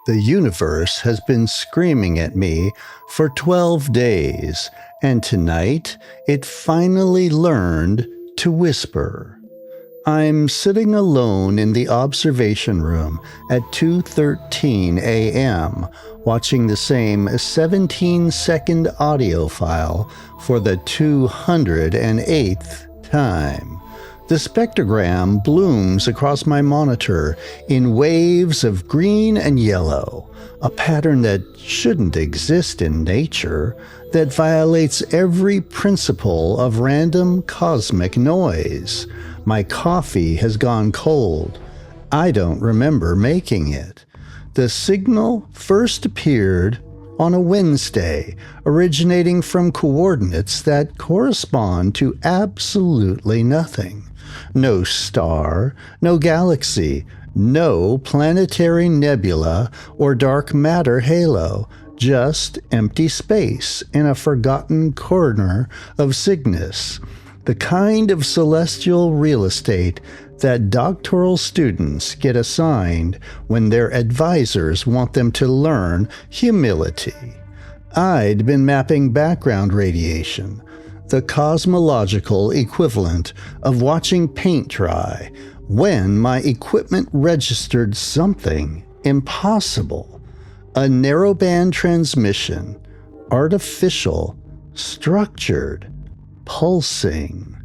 The universe has been screaming at me for 12 days, and tonight it finally learned to whisper. I'm sitting alone in the observation room at 2:13 a.m., watching the same 17-second audio file for the 208th time. The spectrogram blooms across my monitor in waves of green and yellow, a pattern that shouldn't exist in nature, that violates every principle of random cosmic noise. My coffee has gone cold. I don't remember making it. The signal first appeared on a Wednesday, originating from coordinates that correspond to absolutely nothing. No star, no galaxy, no planetary nebula or dark matter halo, just empty space in a forgotten corner of Cygnus, the kind of celestial real estate that doctoral students get assigned when their advisors want them to learn humility. I'd been mapping background radiation, the cosmological equivalent of watching paint dry, when my equipment registered something impossible. A narrowband transmission, artificial, structured, pulsing.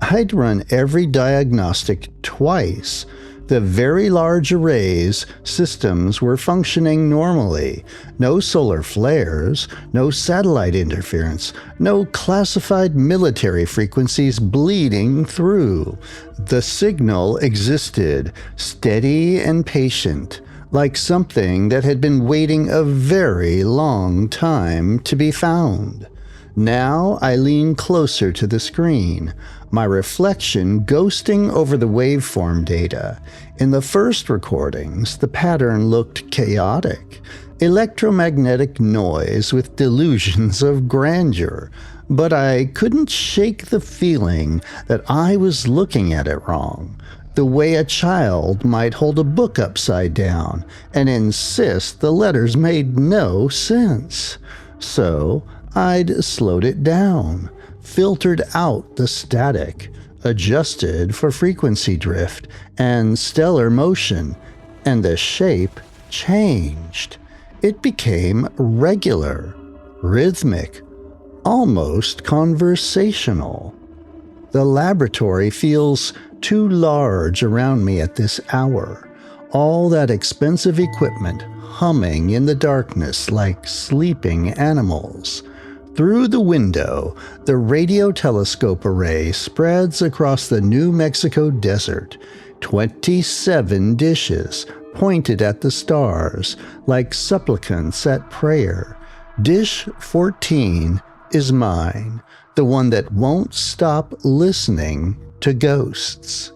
I'd run every diagnostic twice. The very large arrays systems were functioning normally. No solar flares, no satellite interference, no classified military frequencies bleeding through. The signal existed, steady and patient, like something that had been waiting a very long time to be found. Now I lean closer to the screen, my reflection ghosting over the waveform data. In the first recordings, the pattern looked chaotic, electromagnetic noise with delusions of grandeur, but I couldn't shake the feeling that I was looking at it wrong, the way a child might hold a book upside down and insist the letters made no sense. So I'd slowed it down, filtered out the static, adjusted for frequency drift and stellar motion, and the shape changed. It became regular, rhythmic, almost conversational. The laboratory feels too large around me at this hour, all that expensive equipment humming in the darkness like sleeping animals. Through the window, the radio telescope array spreads across the New Mexico desert, 27 dishes pointed at the stars like supplicants at prayer. Dish 14 is mine, the one that won't stop listening to ghosts.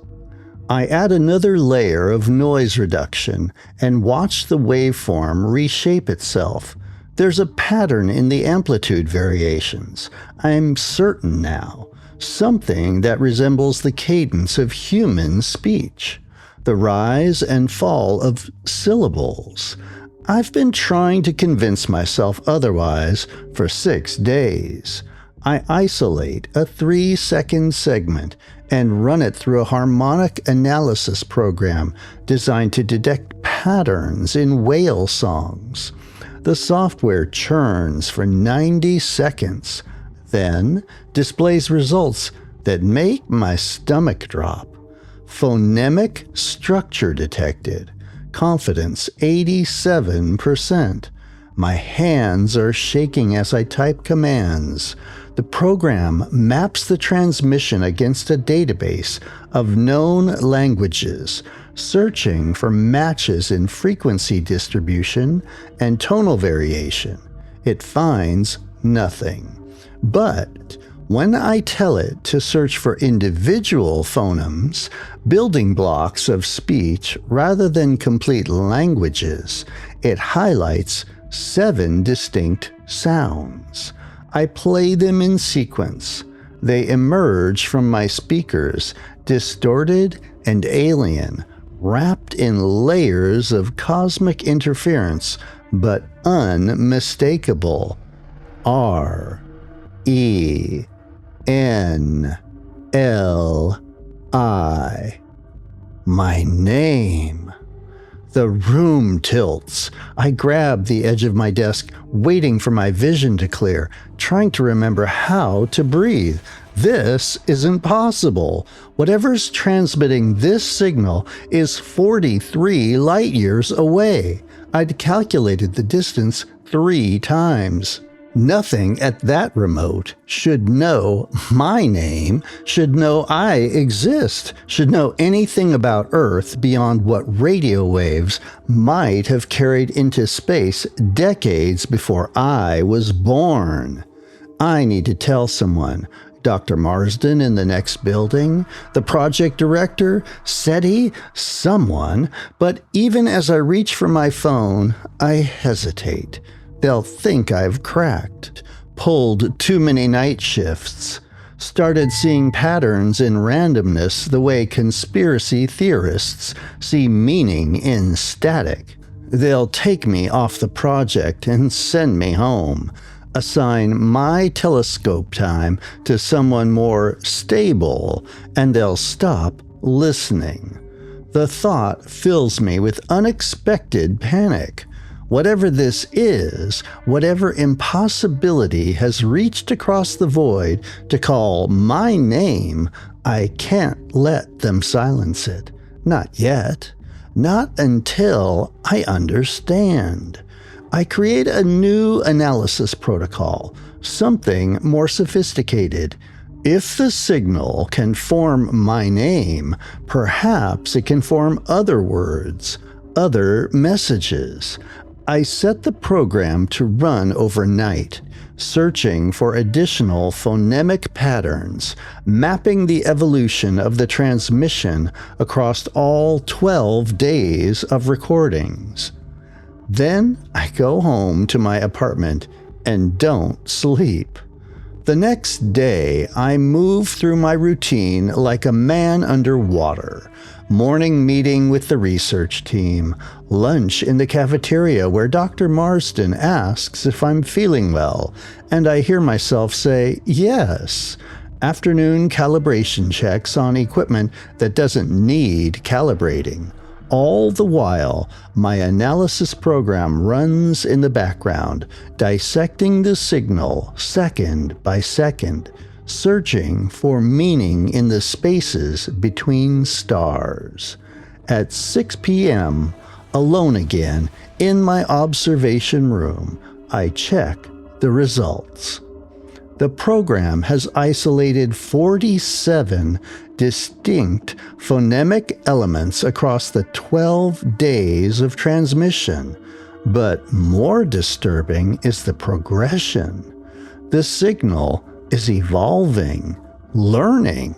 I add another layer of noise reduction and watch the waveform reshape itself. There's a pattern in the amplitude variations, I'm certain now, something that resembles the cadence of human speech, the rise and fall of syllables. I've been trying to convince myself otherwise for 6 days. I isolate a 3-second segment and run it through a harmonic analysis program designed to detect patterns in whale songs. The software churns for 90 seconds, then displays results that make my stomach drop. Phonemic structure detected. Confidence 87%. My hands are shaking as I type commands. The program maps the transmission against a database of known languages, searching for matches in frequency distribution and tonal variation. It finds nothing. But when I tell it to search for individual phonemes, building blocks of speech rather than complete languages, it highlights 7 distinct sounds. I play them in sequence. They emerge from my speakers, distorted and alien, wrapped in layers of cosmic interference, but unmistakable. R-E-N-L-I. My name. The room tilts. I grab the edge of my desk, waiting for my vision to clear, trying to remember how to breathe. This isn't possible. Whatever's transmitting this signal is 43 light years away. I'd calculated the distance 3 times. Nothing at that remote should know my name, should know I exist, should know anything about Earth beyond what radio waves might have carried into space decades before I was born. I need to tell someone. Dr. Marsden in the next building, the project director, SETI, someone, but even as I reach for my phone, I hesitate. They'll think I've cracked, pulled too many night shifts, started seeing patterns in randomness the way conspiracy theorists see meaning in static. They'll take me off the project and send me home, assign my telescope time to someone more stable, and they'll stop listening. The thought fills me with unexpected panic. Whatever this is, whatever impossibility has reached across the void to call my name, I can't let them silence it. Not yet. Not until I understand. I create a new analysis protocol, something more sophisticated. If the signal can form my name, perhaps it can form other words, other messages. I set the program to run overnight, searching for additional phonemic patterns, mapping the evolution of the transmission across all 12 days of recordings. Then I go home to my apartment and don't sleep. The next day, I move through my routine like a man underwater. Morning meeting with the research team, lunch in the cafeteria where Dr. Marsden asks if I'm feeling well, and I hear myself say yes. Afternoon calibration checks on equipment that doesn't need calibrating. All the while, my analysis program runs in the background, dissecting the signal second by second, searching for meaning in the spaces between stars. At 6 p.m., alone again, in my observation room, I check the results. The program has isolated 47 distinct phonemic elements across the 12 days of transmission. But more disturbing is the progression. The signal is evolving, learning.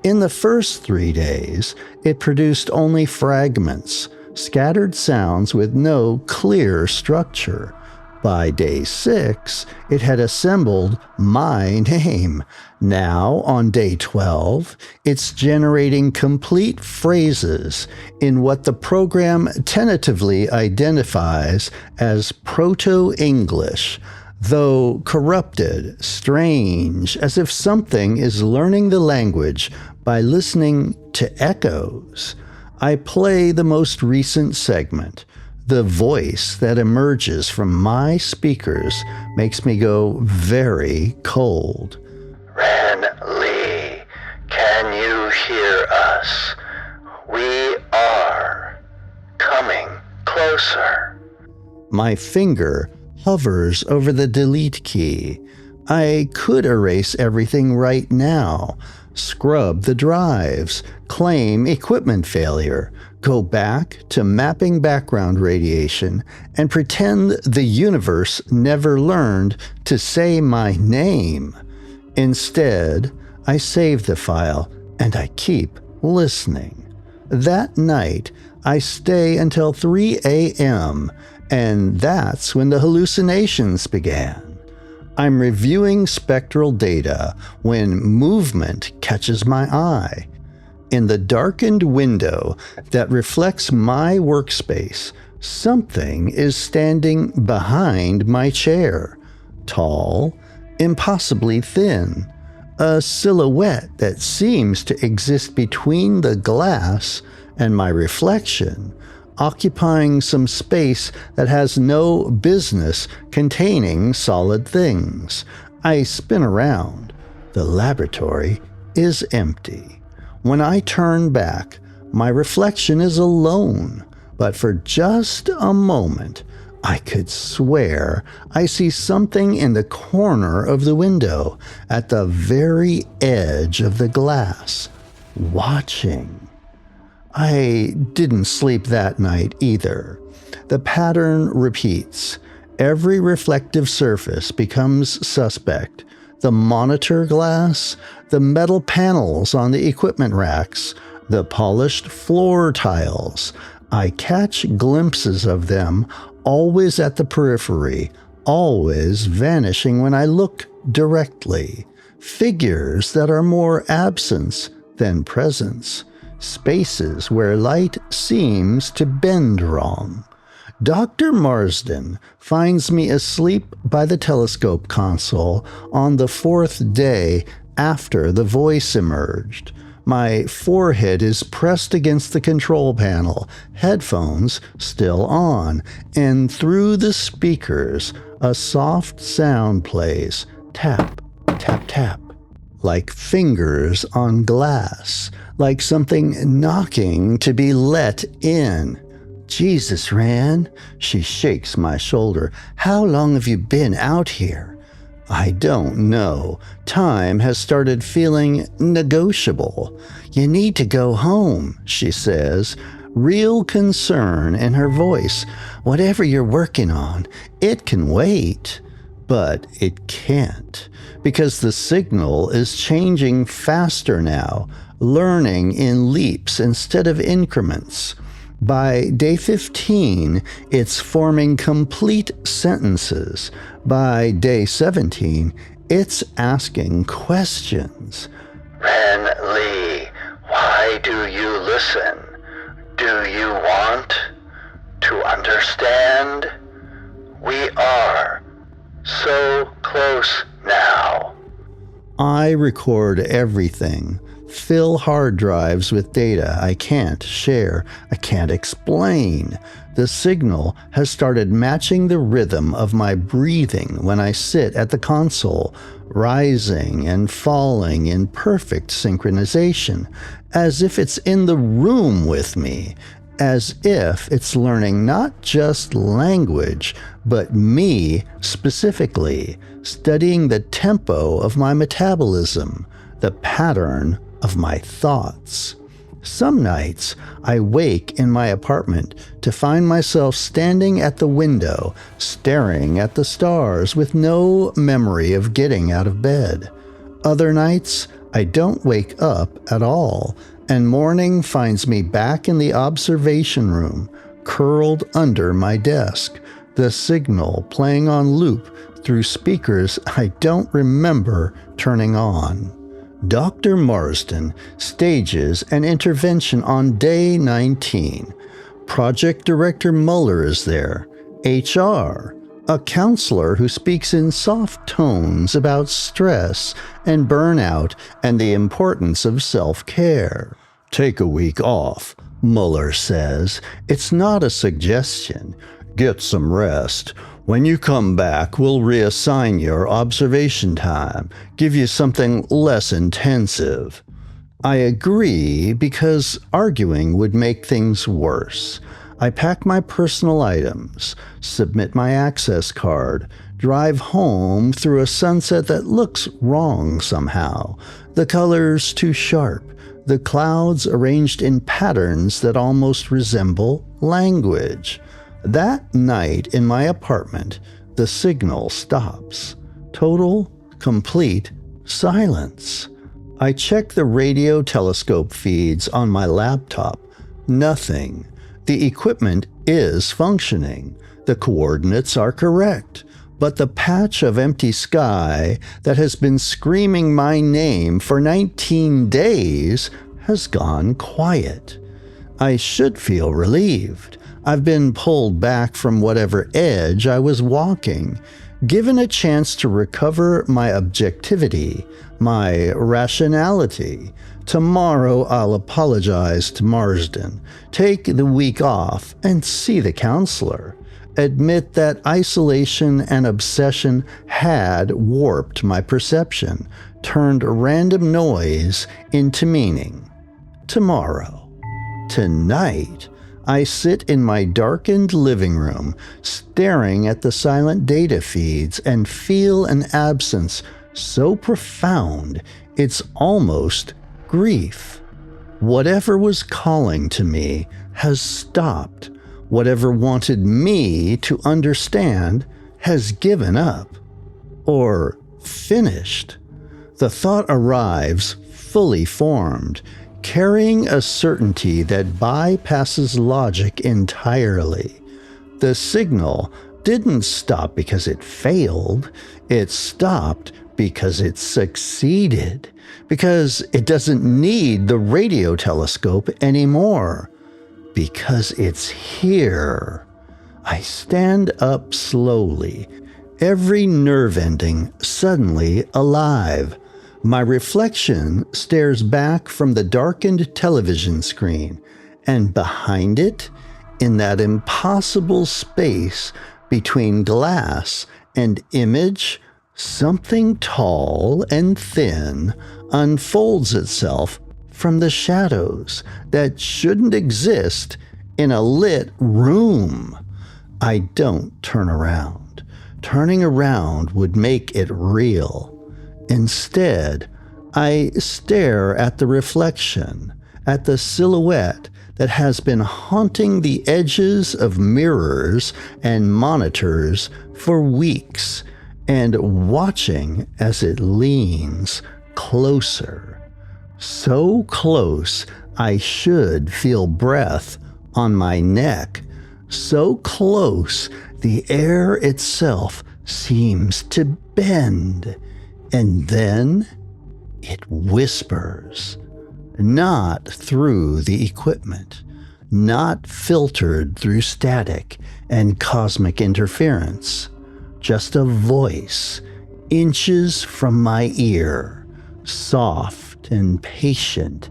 In the first 3 days, it produced only fragments, scattered sounds with no clear structure. By day 6, it had assembled my name. Now, on day 12, it's generating complete phrases in what the program tentatively identifies as Proto-English, though corrupted, strange, as if something is learning the language by listening to echoes. I play the most recent segment. The voice that emerges from my speakers makes me go very cold. Ren Lee, can you hear us? We are coming closer. My finger hovers over the delete key. I could erase everything right now, scrub the drives, claim equipment failure, go back to mapping background radiation, and pretend the universe never learned to say my name. Instead, I save the file and I keep listening. That night, I stay until 3 a.m., and that's when the hallucinations began. I'm reviewing spectral data when movement catches my eye. In the darkened window that reflects my workspace, something is standing behind my chair. Tall, impossibly thin. A silhouette that seems to exist between the glass and my reflection, occupying some space that has no business containing solid things. I spin around. The laboratory is empty. When I turn back, my reflection is alone, but for just a moment, I could swear I see something in the corner of the window, at the very edge of the glass, watching. I didn't sleep that night either. The pattern repeats. Every reflective surface becomes suspect. The monitor glass, the metal panels on the equipment racks, the polished floor tiles. I catch glimpses of them, always at the periphery, always vanishing when I look directly. Figures that are more absence than presence. Spaces where light seems to bend wrong. Dr. Marsden finds me asleep by the telescope console on the 4th day after the voice emerged. My forehead is pressed against the control panel, headphones still on, and through the speakers, a soft sound plays. Tap, tap, tap. Like fingers on glass, like something knocking to be let in. Jesus, Ran, she shakes my shoulder. How long have you been out here? I don't know. Time has started feeling negotiable. You need to go home, she says, real concern in her voice. Whatever you're working on, it can wait. But it can't, because the signal is changing faster now, learning in leaps instead of increments. By day 15, it's forming complete sentences. By day 17, it's asking questions. Ren Lee, why do you listen? Do you want to understand? We are so close now. I record everything, fill hard drives with data I can't share, I can't explain. The signal has started matching the rhythm of my breathing when I sit at the console, rising and falling in perfect synchronization, as if it's in the room with me, as if it's learning not just language, but me specifically, studying the tempo of my metabolism, the pattern of my thoughts. Some nights, I wake in my apartment to find myself standing at the window, staring at the stars with no memory of getting out of bed. Other nights, I don't wake up at all, and morning finds me back in the observation room, curled under my desk, the signal playing on loop through speakers I don't remember turning on. Dr. Marsden stages an intervention on day 19. Project Director Mueller is there. HR, a counselor who speaks in soft tones about stress and burnout and the importance of self-care. Take a week off, Mueller says. It's not a suggestion. Get some rest. When you come back, we'll reassign your observation time, give you something less intensive. I agree because arguing would make things worse. I pack my personal items, submit my access card, drive home through a sunset that looks wrong somehow. The colors too sharp, the clouds arranged in patterns that almost resemble language. That night in my apartment, the signal stops. Total, complete silence. I check the radio telescope feeds on my laptop. Nothing. The equipment is functioning. The coordinates are correct. But the patch of empty sky that has been screaming my name for 19 days has gone quiet. I should feel relieved. I've been pulled back from whatever edge I was walking, given a chance to recover my objectivity, my rationality. Tomorrow I'll apologize to Marsden, take the week off, and see the counselor. Admit that isolation and obsession had warped my perception, turned random noise into meaning. Tomorrow. Tonight, I sit in my darkened living room, staring at the silent data feeds and feel an absence so profound it's almost grief. Whatever was calling to me has stopped. Whatever wanted me to understand has given up. Or finished. The thought arrives fully formed, carrying a certainty that bypasses logic entirely. The signal didn't stop because it failed. It stopped because it succeeded. Because it doesn't need the radio telescope anymore. Because it's here. I stand up slowly, every nerve ending suddenly alive. My reflection stares back from the darkened television screen, and behind it, in that impossible space between glass and image, something tall and thin unfolds itself from the shadows that shouldn't exist in a lit room. I don't turn around. Turning around would make it real. Instead, I stare at the reflection, at the silhouette that has been haunting the edges of mirrors and monitors for weeks, and watching as it leans closer. So close I should feel breath on my neck. So close the air itself seems to bend. And then it whispers, not through the equipment, not filtered through static and cosmic interference, just a voice inches from my ear, soft and patient,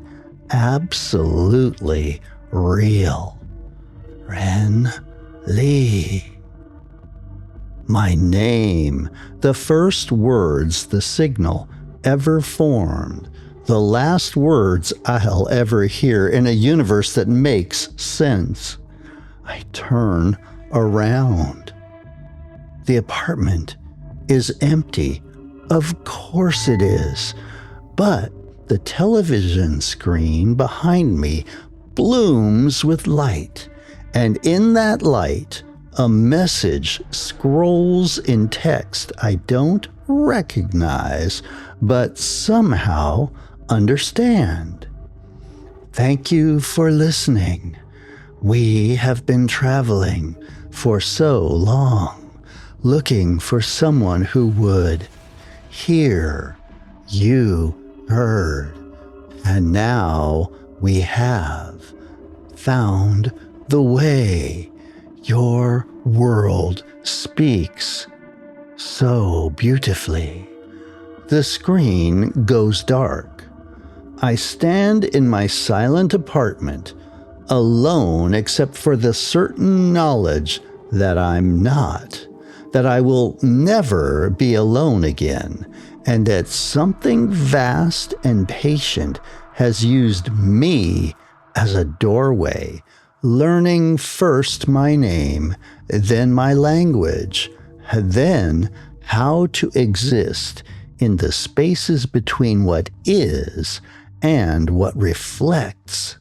absolutely real. Ren Lee. My name, the first words the signal ever formed, the last words I'll ever hear in a universe that makes sense. I turn around. The apartment is empty. Of course it is. But the television screen behind me blooms with light, and in that light, a message scrolls in text I don't recognize, but somehow understand. Thank you for listening. We have been traveling for so long, looking for someone who would hear. You heard, and now we have found the way. Your world speaks so beautifully. The screen goes dark. I stand in my silent apartment, alone except for the certain knowledge that I'm not, that I will never be alone again, and that something vast and patient has used me as a doorway, learning first my name, then my language, then how to exist in the spaces between what is and what reflects.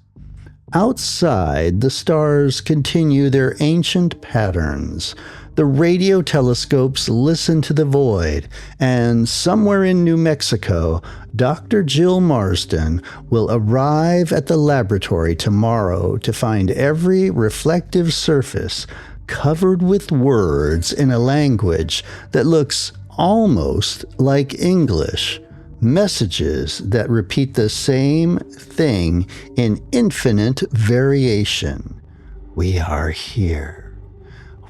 Outside, the stars continue their ancient patterns. The radio telescopes listen to the void, and somewhere in New Mexico, Dr. Jill Marsden will arrive at the laboratory tomorrow to find every reflective surface covered with words in a language that looks almost like English, Messages that repeat the same thing in infinite variation. We are here.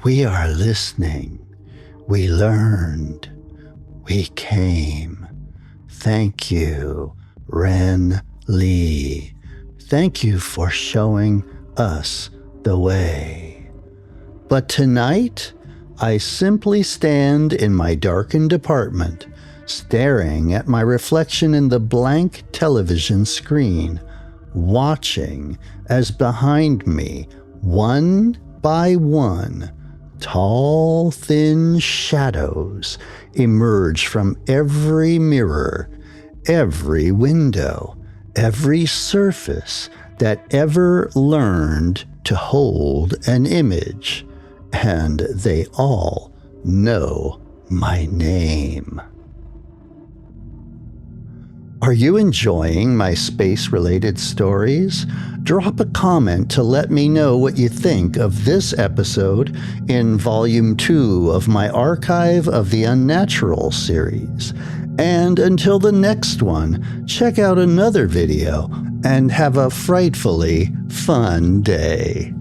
We are listening. We learned. We came. Thank you, Ren Lee. Thank you for showing us the way. But tonight, I simply stand in my darkened apartment, staring at my reflection in the blank television screen, watching as behind me, one by one, tall, thin shadows emerge from every mirror, every window, every surface that ever learned to hold an image. And they all know my name. Are you enjoying my space-related stories? Drop a comment to let me know what you think of this episode in Volume 2 of my Archive of the Unnatural series. And until the next one, check out another video and have a frightfully fun day.